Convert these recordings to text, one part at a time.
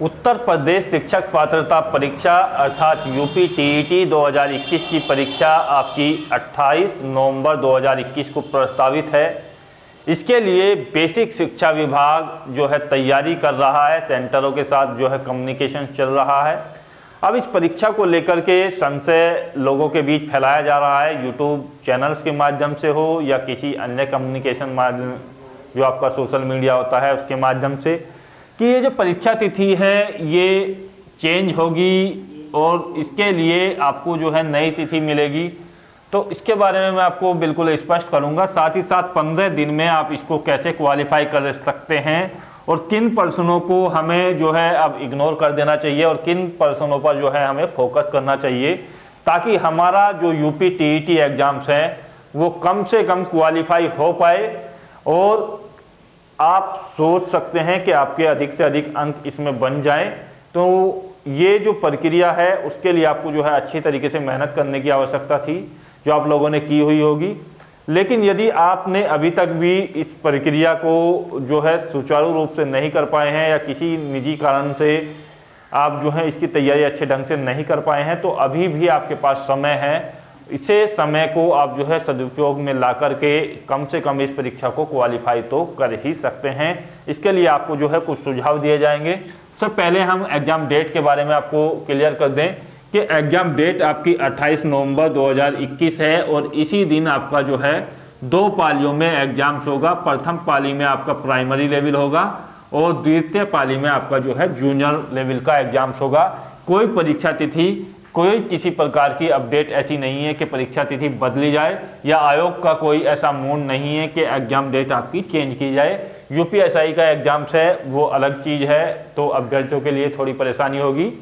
उत्तर प्रदेश शिक्षक पात्रता परीक्षा अर्थात यूपी टीईटी 2021 की परीक्षा आपकी 28 नवंबर 2021 को प्रस्तावित है। इसके लिए बेसिक शिक्षा विभाग जो है तैयारी कर रहा है, सेंटरों के साथ जो है कम्युनिकेशन चल रहा है। अब इस परीक्षा को लेकर के संशय लोगों के बीच फैलाया जा रहा है, यूट्यूब चैनल्स के माध्यम से हो या किसी अन्य कम्युनिकेशन माध्यम जो आपका सोशल मीडिया होता है उसके माध्यम से, कि ये जो परीक्षा तिथि है ये चेंज होगी और इसके लिए आपको जो है नई तिथि मिलेगी। तो इसके बारे में मैं आपको बिल्कुल स्पष्ट करूंगा। साथ ही साथ 15 दिन में आप इसको कैसे क्वालिफाई कर सकते हैं और किन प्रश्नों को हमें जो है अब इग्नोर कर देना चाहिए और किन प्रश्नों पर जो है हमें फोकस करना चाहिए, ताकि हमारा जो यूपी टीईटी एग्जाम्स हैं वो कम से कम क्वालिफाई हो पाए और आप सोच सकते हैं कि आपके अधिक से अधिक अंक इसमें बन जाएं। तो ये जो प्रक्रिया है उसके लिए आपको जो है अच्छी तरीके से मेहनत करने की आवश्यकता थी, जो आप लोगों ने की हुई होगी। लेकिन यदि आपने अभी तक भी इस प्रक्रिया को जो है सुचारू रूप से नहीं कर पाए हैं या किसी निजी कारण से आप जो है इसकी तैयारी अच्छे ढंग से नहीं कर पाए हैं, तो अभी भी आपके पास समय है। इसे समय को आप जो है सदुपयोग में ला करके कम से कम इस परीक्षा को क्वालिफाई तो कर ही सकते हैं। इसके लिए आपको जो है कुछ सुझाव दिए जाएंगे। सबसे पहले हम एग्ज़ाम डेट के बारे में आपको क्लियर कर दें कि एग्ज़ाम डेट आपकी 28 नवंबर 2021 है और इसी दिन आपका जो है 2 पालियों में एग्जाम्स होगा। प्रथम पाली में आपका प्राइमरी लेवल होगा और द्वितीय पाली में आपका जो है जूनियर लेवल का एग्जाम्स होगा। कोई परीक्षा तिथि, कोई किसी प्रकार की अपडेट ऐसी नहीं है कि परीक्षा तिथि बदली जाए या आयोग का कोई ऐसा मूड नहीं है कि एग्जाम डेट आपकी चेंज की जाए। यूपीएसआई का एग्जाम्स है वो अलग चीज़ है, तो अभ्यर्थियों के लिए थोड़ी परेशानी होगी,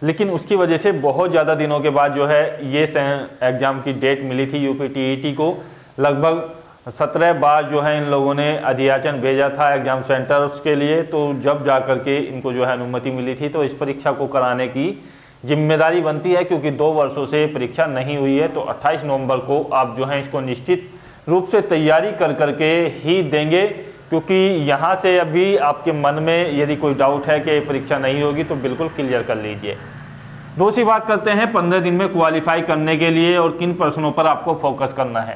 लेकिन उसकी वजह से बहुत ज़्यादा दिनों के बाद जो है ये एग्ज़ाम की डेट मिली थी यूपी टीईटी को। लगभग 17 बार जो है इन लोगों ने अधियाचन भेजा था एग्ज़ाम सेंटर्स के लिए, तो जब जा कर के इनको जो है अनुमति मिली थी। तो इस परीक्षा को कराने की जिम्मेदारी बनती है, क्योंकि 2 वर्षों से परीक्षा नहीं हुई है। तो 28 नवंबर को आप जो है इसको निश्चित रूप से तैयारी कर करके ही देंगे, क्योंकि यहाँ से अभी आपके मन में यदि कोई डाउट है कि परीक्षा नहीं होगी तो बिल्कुल क्लियर कर लीजिए। दूसरी बात करते हैं 15 दिन में क्वालिफाई करने के लिए और किन प्रश्नों पर आपको फोकस करना है।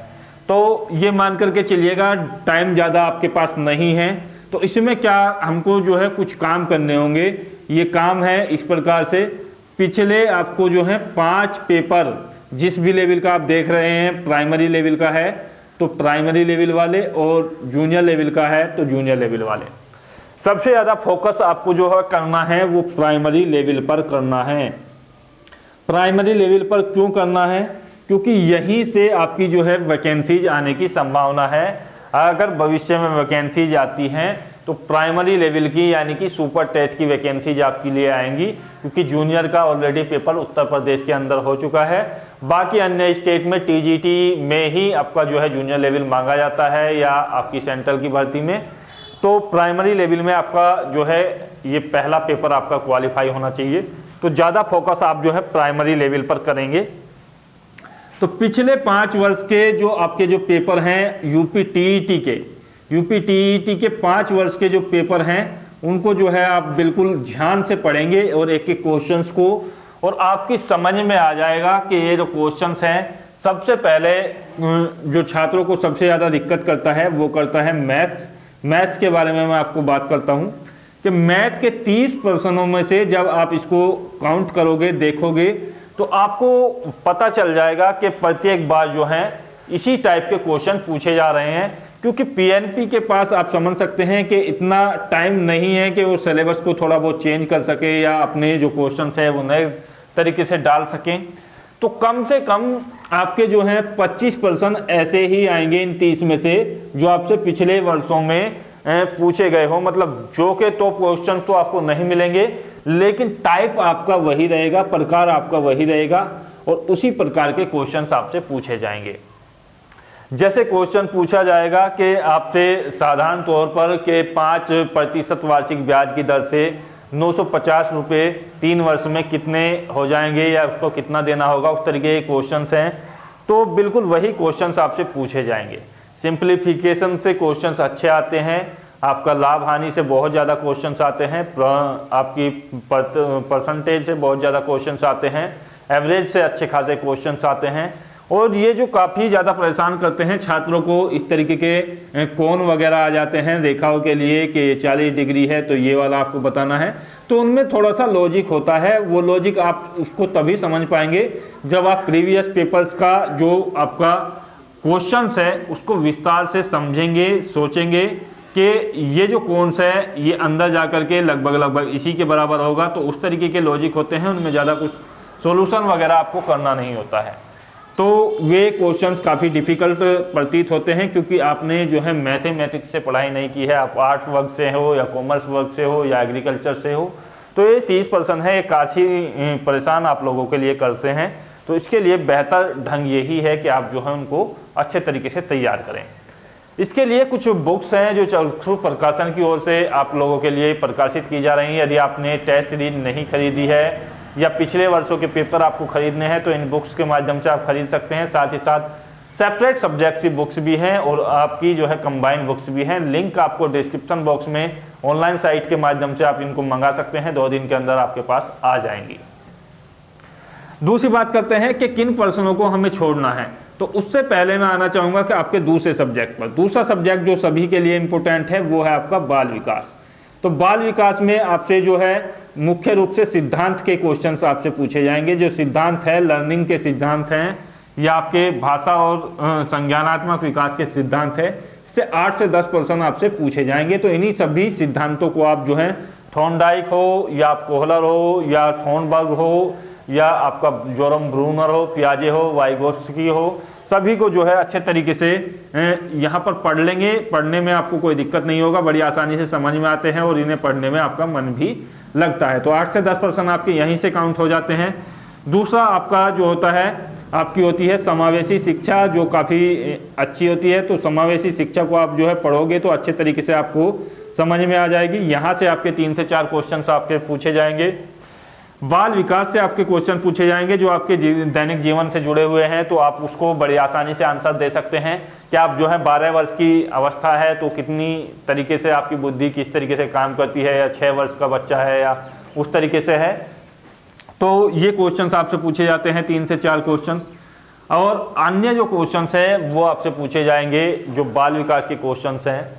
तो ये मान करके चलिएगा टाइम ज़्यादा आपके पास नहीं है, तो इसमें क्या हमको जो है कुछ काम करने होंगे। ये काम है इस प्रकार से, पिछले आपको जो है 5 पेपर जिस भी लेवल का आप देख रहे हैं, प्राइमरी लेवल का है तो प्राइमरी लेवल वाले और जूनियर लेवल का है तो जूनियर लेवल वाले, सबसे ज़्यादा फोकस आपको जो है करना है वो प्राइमरी लेवल पर करना है। प्राइमरी लेवल पर क्यों करना है? क्योंकि यहीं से आपकी जो है वैकेंसीज आने की संभावना है। अगर भविष्य में वैकेंसीज आती हैं तो प्राइमरी लेवल की यानी कि सुपर टेट की वैकेंसीज आपके लिए आएंगी, क्योंकि जूनियर का ऑलरेडी पेपर उत्तर प्रदेश के अंदर हो चुका है। बाकी अन्य स्टेट में टीजीटी में ही आपका जो है जूनियर लेवल मांगा जाता है या आपकी सेंट्रल की भर्ती में। तो प्राइमरी लेवल में आपका जो है ये पहला पेपर आपका क्वालिफाई होना चाहिए, तो ज़्यादा फोकस आप जो है प्राइमरी लेवल पर करेंगे। तो पिछले 5 वर्ष के जो आपके जो पेपर हैं यूपी टीईटी के 5 वर्ष के जो पेपर हैं उनको जो है आप बिल्कुल ध्यान से पढ़ेंगे और एक एक क्वेश्चंस को, और आपकी समझ में आ जाएगा कि ये जो क्वेश्चंस हैं, सबसे पहले जो छात्रों को सबसे ज़्यादा दिक्कत करता है वो करता है मैथ्स के बारे में मैं आपको बात करता हूँ कि मैथ के 30 प्रश्नों में से जब आप इसको काउंट करोगे, देखोगे, तो आपको पता चल जाएगा कि प्रत्येक बार जो है इसी टाइप के क्वेश्चन पूछे जा रहे हैं, क्योंकि पीएनपी के पास आप समझ सकते हैं कि इतना टाइम नहीं है कि वो सिलेबस को थोड़ा बहुत चेंज कर सके या अपने जो क्वेश्चन है वो नए तरीके से डाल सकें। तो कम से कम आपके जो है 25% ऐसे ही आएंगे इन 30 में से जो आपसे पिछले वर्षों में पूछे गए हो। मतलब जो के तो क्वेश्चन तो आपको नहीं मिलेंगे, लेकिन टाइप आपका वही रहेगा, प्रकार आपका वही रहेगा और उसी प्रकार के क्वेश्चंस आपसे पूछे जाएंगे। जैसे क्वेश्चन पूछा जाएगा कि आपसे साधारण तौर पर के 5% वार्षिक ब्याज की दर से 950 रुपये 3 वर्ष में कितने हो जाएंगे या उसको कितना देना होगा, उस तरीके के क्वेश्चंस हैं। तो बिल्कुल वही क्वेश्चंस आपसे पूछे जाएंगे। सिंप्लीफिकेशन से क्वेश्चंस अच्छे आते हैं, आपका लाभ हानि से बहुत ज़्यादा क्वेश्चंस आते हैं, आपकी परसेंटेज से बहुत ज़्यादा क्वेश्चंस आते हैं, एवरेज से अच्छे खासे क्वेश्चंस आते हैं। और ये जो काफ़ी ज़्यादा परेशान करते हैं छात्रों को, इस तरीके के कोण वगैरह आ जाते हैं रेखाओं के लिए कि 40 डिग्री है तो ये वाला आपको बताना है, तो उनमें थोड़ा सा लॉजिक होता है। वो लॉजिक आप उसको तभी समझ पाएंगे जब आप प्रीवियस पेपर्स का जो आपका क्वेश्चंस है उसको विस्तार से समझेंगे, सोचेंगे कि ये जो कोण है ये अंदर जा कर के लगभग इसी के बराबर होगा, तो उस तरीके के लॉजिक होते हैं, उनमें ज़्यादा कुछ सॉल्यूशन वगैरह आपको करना नहीं होता है। तो वे क्वेश्चंस काफ़ी डिफ़िकल्ट प्रतीत होते हैं क्योंकि आपने जो है मैथमेटिक्स से पढ़ाई नहीं की है, आप आर्ट्स वर्ग से हो या कॉमर्स वर्ग से हो या एग्रीकल्चर से हो, तो ये 30% है, ये काफ़ी परेशान आप लोगों के लिए करते हैं। तो इसके लिए बेहतर ढंग यही है कि आप जो है उनको अच्छे तरीके से तैयार करें। इसके लिए कुछ बुक्स हैं जो चक्षु प्रकाशन की ओर से आप लोगों के लिए प्रकाशित की जा रही हैं। यदि आपने टेस्ट सीरीज नहीं खरीदी है या पिछले वर्षों के पेपर आपको खरीदने हैं तो इन बुक्स के माध्यम से आप खरीद सकते हैं। साथ ही साथ सेपरेट सब्जेक्ट की बुक्स भी हैं और आपकी जो है कंबाइंड बुक्स भी हैं। लिंक आपको डिस्क्रिप्शन बॉक्स में ऑनलाइन साइट के माध्यम से आप इनको मंगा सकते हैं, 2 दिन के अंदर आपके पास आ जाएंगी। दूसरी बात करते हैं कि किन प्रश्नों को हमें छोड़ना है। तो उससे पहले मैं आना चाहूँगा कि आपके दूसरे सब्जेक्ट पर। दूसरा सब्जेक्ट जो सभी के लिए इम्पोर्टेंट है वो है आपका बाल विकास। तो बाल विकास में आपसे जो है मुख्य रूप से सिद्धांत के क्वेश्चंस आपसे पूछे जाएंगे। जो सिद्धांत है लर्निंग के सिद्धांत हैं या आपके भाषा और संज्ञानात्मक विकास के सिद्धांत है, इससे 8 से 10% आपसे पूछे जाएंगे। तो इन्हीं सभी सिद्धांतों को आप जो है थॉर्नडाइक हो या कोहलर हो या थॉर्नबर्ग हो या आपका जोरम ब्रूनर हो, पियाजे हो, वाइगोत्स्की हो, सभी को जो है अच्छे तरीके से यहाँ पर पढ़ लेंगे। पढ़ने में आपको कोई दिक्कत नहीं होगा, बड़ी आसानी से समझ में आते हैं और इन्हें पढ़ने में आपका मन भी लगता है। तो 8 से 10% आपके यहीं से काउंट हो जाते हैं। दूसरा आपका जो होता है आपकी होती है समावेशी शिक्षा, जो काफ़ी अच्छी होती है। तो समावेशी शिक्षा को आप जो है पढ़ोगे तो अच्छे तरीके से आपको समझ में आ जाएगी। यहाँ से आपके 3 से 4 क्वेश्चन आपके पूछे जाएंगे। बाल विकास से आपके क्वेश्चन पूछे जाएंगे जो आपके दैनिक जीवन से जुड़े हुए हैं, तो आप उसको बड़ी आसानी से आंसर दे सकते हैं कि आप जो है 12 वर्ष की अवस्था है तो कितनी तरीके से आपकी बुद्धि किस तरीके से काम करती है, या 6 वर्ष का बच्चा है या उस तरीके से है। तो ये क्वेश्चंस आपसे पूछे जाते हैं 3 से 4 क्वेश्चंस। और अन्य जो क्वेश्चंस हैं वो आपसे पूछे जाएंगे जो बाल विकास के क्वेश्चंस हैं,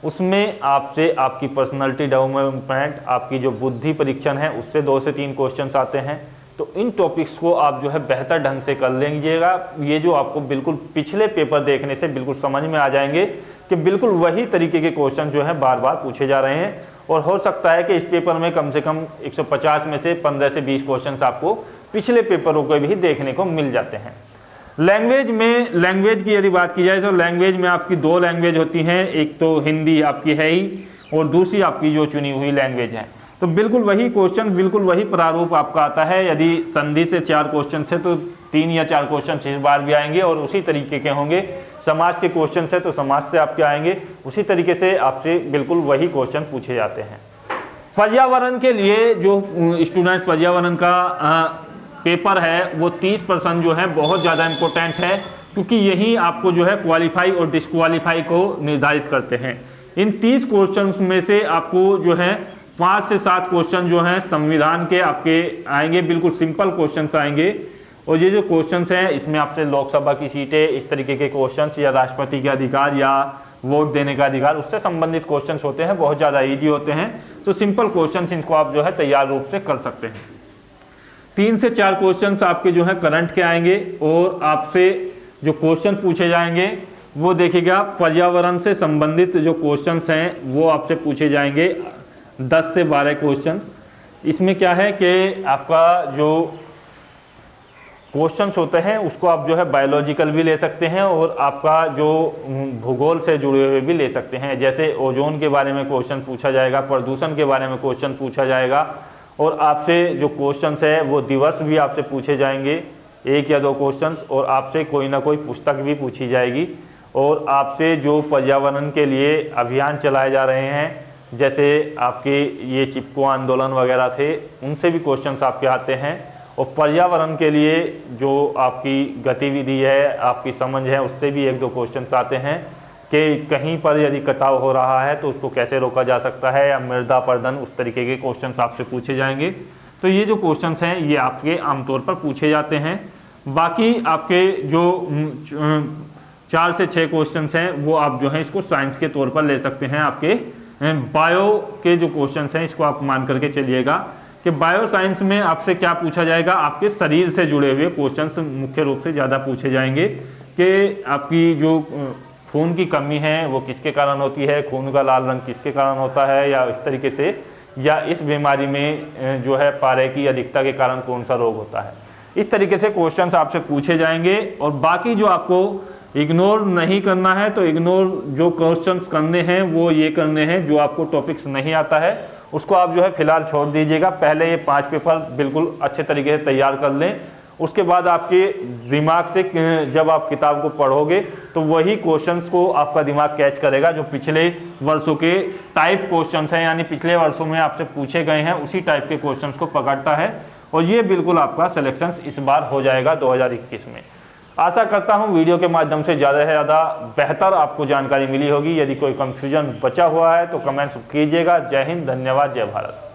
उसमें आपसे आपकी पर्सनालिटी डेवलपमेंट, आपकी जो बुद्धि परीक्षण है उससे 2 से 3 क्वेश्चंस आते हैं। तो इन टॉपिक्स को आप जो है बेहतर ढंग से कर लीजिएगा। ये जो आपको बिल्कुल पिछले पेपर देखने से बिल्कुल समझ में आ जाएंगे कि बिल्कुल वही तरीके के क्वेश्चन जो है बार बार पूछे जा रहे हैं। और हो सकता है कि इस पेपर में कम से कम 150 में से 15 से 20 क्वेश्चन आपको पिछले पेपरों के भी देखने को मिल जाते हैं। लैंग्वेज की यदि बात की जाए तो लैंग्वेज में आपकी 2 लैंग्वेज होती हैं, एक तो हिंदी आपकी है ही और दूसरी आपकी जो चुनी हुई लैंग्वेज है। तो बिल्कुल वही क्वेश्चन, बिल्कुल वही प्रारूप आपका आता है। यदि संधि से 4 क्वेश्चन है तो 3 या 4 क्वेश्चन इस बार भी आएंगे और उसी तरीके के होंगे। समाज के क्वेश्चन है तो समाज से आपके आएंगे, उसी तरीके से आपसे बिल्कुल वही क्वेश्चन पूछे जाते हैं। पर्यावरण के लिए जो स्टूडेंट्स पर्यावरण का पेपर है वो 30% जो है बहुत ज़्यादा इम्पोर्टेंट है, क्योंकि यही आपको जो है क्वालिफाई और डिस्क्वालीफाई को निर्धारित करते हैं। इन 30 क्वेश्चंस में से आपको जो है 5 से 7 क्वेश्चन जो हैं संविधान के आपके आएंगे, बिल्कुल सिंपल क्वेश्चंस आएंगे। और ये जो क्वेश्चंस हैं इसमें आपसे लोकसभा की सीटें, इस तरीके के क्वेश्चंस या राष्ट्रपति के अधिकार या वोट देने का अधिकार, उससे संबंधित क्वेश्चंस होते हैं, बहुत ज़्यादा ईजी होते हैं। तो सिंपल क्वेश्चंस इनको आप जो है तैयार रूप से कर सकते हैं। 3 से 4 क्वेश्चंस आपके जो है करंट के आएंगे और आपसे जो क्वेश्चन पूछे जाएंगे वो देखिएगा पर्यावरण से संबंधित जो क्वेश्चंस हैं वो आपसे पूछे जाएंगे 10 से 12 क्वेश्चंस। इसमें क्या है कि आपका जो क्वेश्चंस होते हैं उसको आप जो है बायोलॉजिकल भी ले सकते हैं और आपका जो भूगोल से जुड़े हुए भी ले सकते हैं। जैसे ओजोन के बारे में क्वेश्चन पूछा जाएगा, प्रदूषण के बारे में क्वेश्चन पूछा जाएगा और आपसे जो क्वेश्चंस है वो दिवस भी आपसे पूछे जाएंगे, 1 या 2 क्वेश्चंस, और आपसे कोई ना कोई पुस्तक भी पूछी जाएगी। और आपसे जो पर्यावरण के लिए अभियान चलाए जा रहे हैं, जैसे आपके ये चिपको आंदोलन वगैरह थे, उनसे भी क्वेश्चंस आपके आते हैं। और पर्यावरण के लिए जो आपकी गतिविधि है, आपकी समझ है, उससे भी 1-2 क्वेश्चंस आते हैं। कि कहीं पर यदि कटाव हो रहा है तो उसको कैसे रोका जा सकता है, या मृदा अपरदन, उस तरीके के क्वेश्चंस आपसे पूछे जाएंगे। तो ये जो क्वेश्चंस हैं ये आपके आमतौर पर पूछे जाते हैं। बाकी आपके जो 4 से 6 क्वेश्चंस हैं वो आप जो है इसको साइंस के तौर पर ले सकते हैं। आपके बायो के जो क्वेश्चंस हैं इसको आप मान करके चलिएगा कि बायो साइंस में आपसे क्या पूछा जाएगा, आपके शरीर से जुड़े हुए क्वेश्चंस मुख्य रूप से ज़्यादा पूछे जाएंगे कि आपकी जो खून की कमी है वो किसके कारण होती है, खून का लाल रंग किसके कारण होता है, या इस तरीके से, या इस बीमारी में जो है पारे की अधिकता के कारण कौन सा रोग होता है। इस तरीके से क्वेश्चंस आपसे पूछे जाएंगे। और बाकी जो आपको इग्नोर नहीं करना है, तो इग्नोर जो क्वेश्चंस करने हैं वो ये करने हैं, जो आपको टॉपिक्स नहीं आता है उसको आप जो है फिलहाल छोड़ दीजिएगा। पहले ये 5 पेपर बिल्कुल अच्छे तरीके से तैयार कर लें, उसके बाद आपके दिमाग से जब आप किताब को पढ़ोगे तो वही क्वेश्चंस को आपका दिमाग कैच करेगा जो पिछले वर्षों के टाइप क्वेश्चंस हैं, यानी पिछले वर्षों में आपसे पूछे गए हैं उसी टाइप के क्वेश्चंस को पकड़ता है। और ये बिल्कुल आपका सिलेक्शन इस बार हो जाएगा 2021 में। आशा करता हूँ वीडियो के माध्यम से ज़्यादा से ज़्यादा बेहतर आपको जानकारी मिली होगी। यदि कोई कंफ्यूजन बचा हुआ है तो कमेंट्स कीजिएगा। जय हिंद, धन्यवाद, जय भारत।